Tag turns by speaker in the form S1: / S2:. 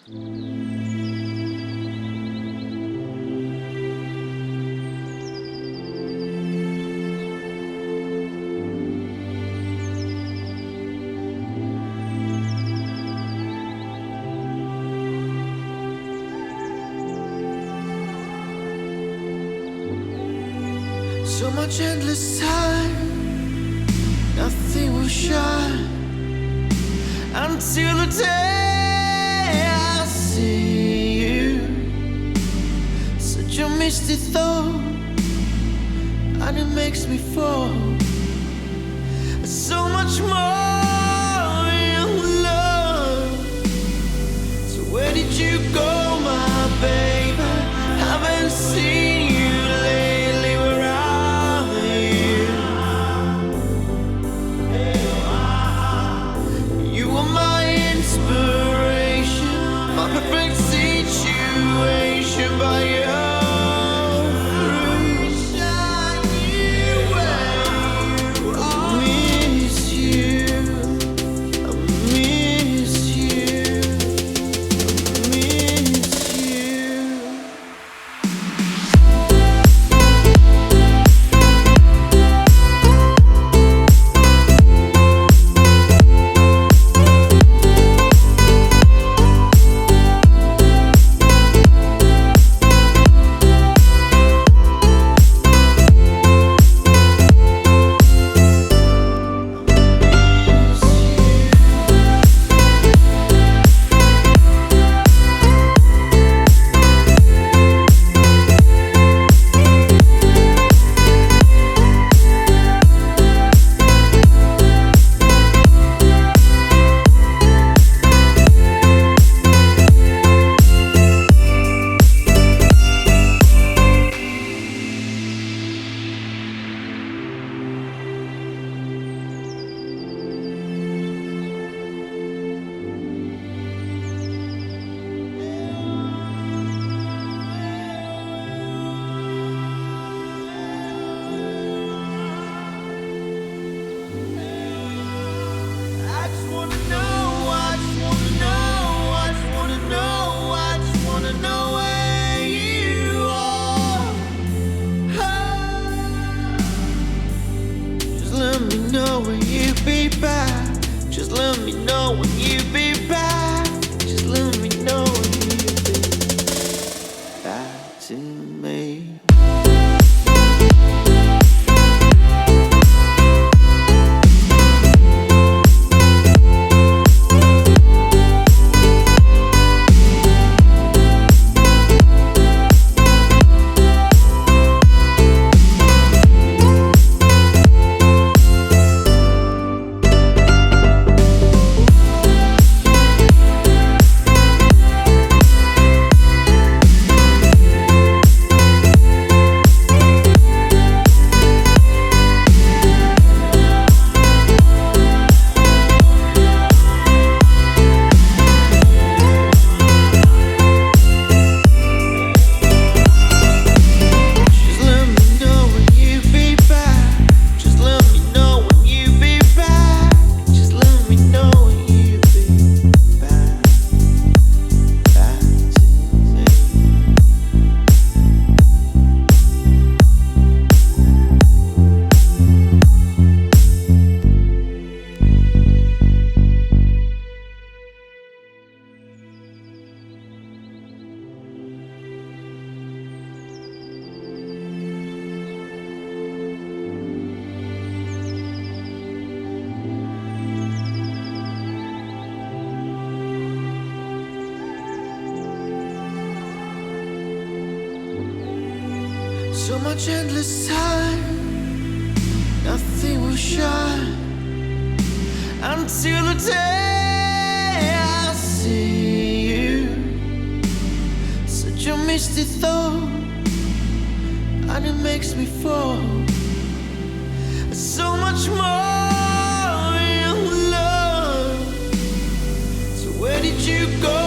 S1: So much endless time, nothing will shine until the day I see you. Such a misty thought, and it makes me fall. So much more in love. So where did you go, my baby? Haven't seen you lately. Where are you? You are my inspiration, my perfect situation. By your shine, you miss you, I miss you, I miss you. I just wanna know, I just wanna know, I just wanna know, I just wanna know where you are. Just let me know when you be back. Just let me know when you be back. Just let me know when you be back to me. So much endless time, nothing will shine until the day I see you. Such a misty thought, and it makes me fall. So much more in love. So where did you go?